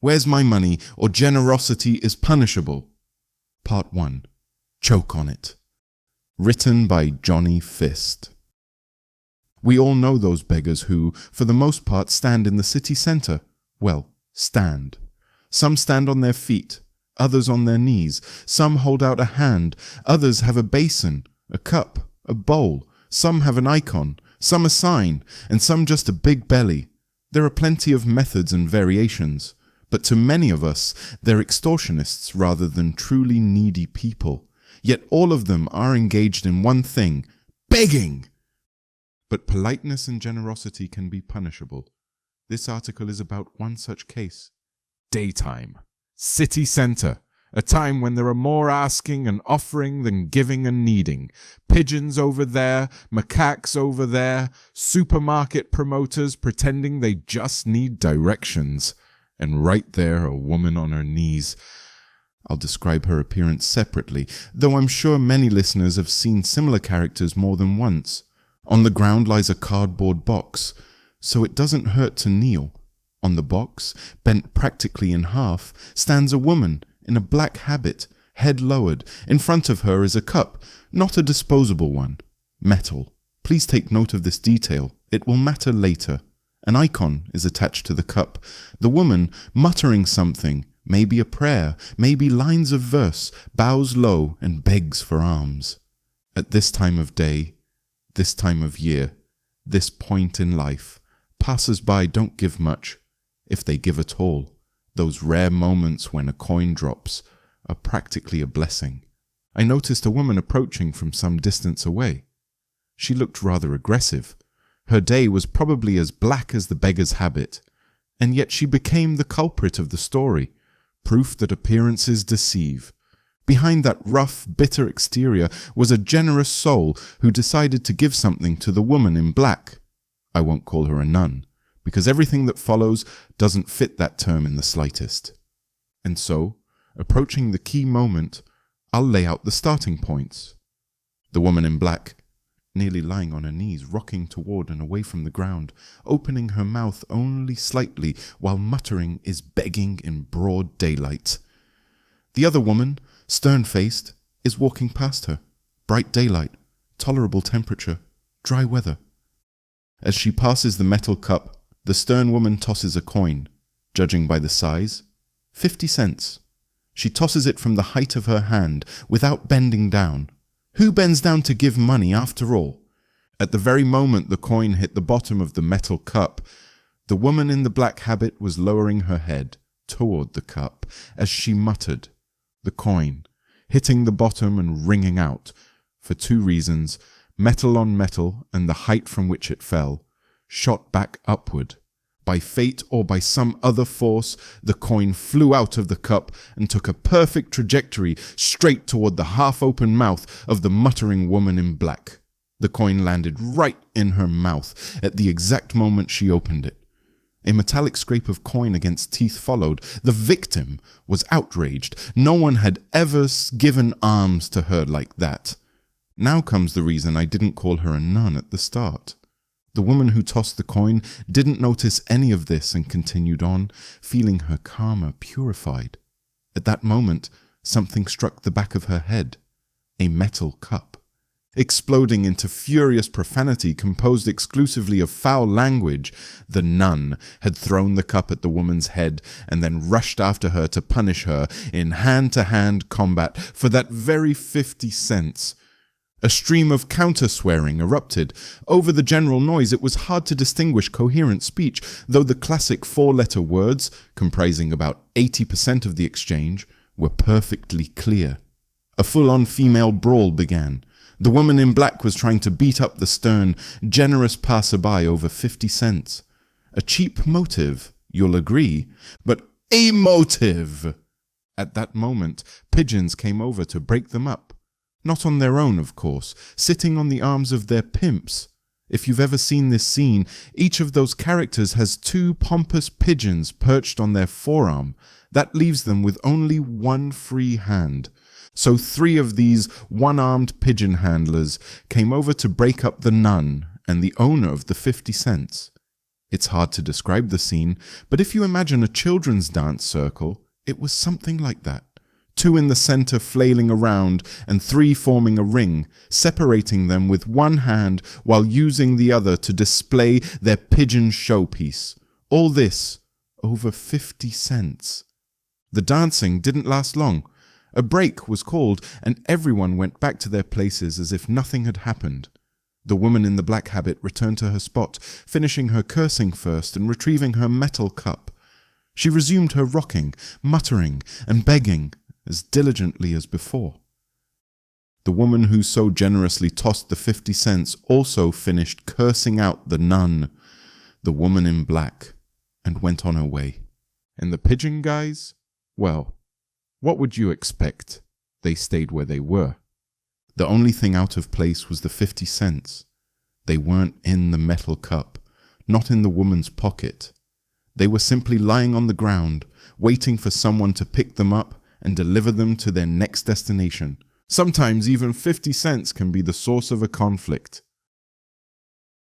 Where's My Money or Generosity is Punishable? Part 1. Choke on It. Written by Johnny Fist. We all know those beggars who, for the most part, stand in the city centre. Well, stand. Some stand on their feet, others on their knees. Some hold out a hand, others have a basin, a cup, a bowl. Some have an icon, some a sign, and some just a big belly. There are plenty of methods and variations, but to many of us, they're extortionists rather than truly needy people. Yet all of them are engaged in one thing: begging! But politeness and generosity can be punishable. This article is about one such case. Daytime. City centre. A time when there are more asking and offering than giving and needing. Pigeons over there, macaques over there, supermarket promoters pretending they just need directions. And right there, a woman on her knees. I'll describe her appearance separately, though I'm sure many listeners have seen similar characters more than once. On the ground lies a cardboard box, so it doesn't hurt to kneel. On the box, bent practically in half, stands a woman in a black habit, head lowered. In front of her is a cup, not a disposable one. Metal. Please take note of this detail. It will matter later. An icon is attached to the cup. The woman, muttering something, maybe a prayer, maybe lines of verse, bows low and begs for alms. At this time of day, this time of year, this point in life, passers-by don't give much, if they give at all. Those rare moments when a coin drops are practically a blessing. I noticed a woman approaching from some distance away. She looked rather aggressive. Her day was probably as black as the beggar's habit, and yet she became the culprit of the story, proof that appearances deceive. Behind that rough, bitter exterior was a generous soul who decided to give something to the woman in black. I won't call her a nun, because everything that follows doesn't fit that term in the slightest. And so, approaching the key moment, I'll lay out the starting points. The woman in black, nearly lying on her knees, rocking toward and away from the ground, opening her mouth only slightly while muttering, is begging in broad daylight. The other woman, stern-faced, is walking past her. Bright daylight, tolerable temperature, dry weather. As she passes the metal cup, the stern woman tosses a coin, judging by the size, 50 cents. She tosses it from the height of her hand, without bending down. Who bends down to give money after all? At the very moment the coin hit the bottom of the metal cup, the woman in the black habit was lowering her head toward the cup as she muttered. The coin, hitting the bottom and ringing out, for two reasons, metal on metal and the height from which it fell, shot back upward. By fate or by some other force, the coin flew out of the cup and took a perfect trajectory straight toward the half-open mouth of the muttering woman in black. The coin landed right in her mouth at the exact moment she opened it. A metallic scrape of coin against teeth followed. The victim was outraged. No one had ever given alms to her like that. Now comes the reason I didn't call her a nun at the start. The woman who tossed the coin didn't notice any of this and continued on, feeling her karma purified. At that moment, something struck the back of her head. A metal cup. Exploding into furious profanity composed exclusively of foul language, the nun had thrown the cup at the woman's head and then rushed after her to punish her in hand-to-hand combat for that very 50 cents. A stream of counter-swearing erupted. Over the general noise it was hard to distinguish coherent speech, though the classic four-letter words, comprising about 80% of the exchange, were perfectly clear. A full-on female brawl began. The woman in black was trying to beat up the stern, generous passerby over 50 cents. A cheap motive, you'll agree, but a motive! At that moment, pigeons came over to break them up. Not on their own, of course, sitting on the arms of their pimps. If you've ever seen this scene, each of those characters has two pompous pigeons perched on their forearm. That leaves them with only one free hand. So 3 of these one-armed pigeon handlers came over to break up the nun and the owner of the 50 cents. It's hard to describe the scene, but if you imagine a children's dance circle, it was something like that. 2 in the center flailing around and 3 forming a ring, separating them with one hand while using the other to display their pigeon showpiece. All this over 50 cents. The dancing didn't last long. A break was called and everyone went back to their places as if nothing had happened. The woman in the black habit returned to her spot, finishing her cursing first and retrieving her metal cup. She resumed her rocking, muttering and begging as diligently as before. The woman who so generously tossed the 50 cents also finished cursing out the nun, the woman in black, and went on her way. And the pigeon guys? Well, what would you expect? They stayed where they were. The only thing out of place was the 50 cents. They weren't in the metal cup, not in the woman's pocket. They were simply lying on the ground, waiting for someone to pick them up and deliver them to their next destination. Sometimes even 50 cents can be the source of a conflict.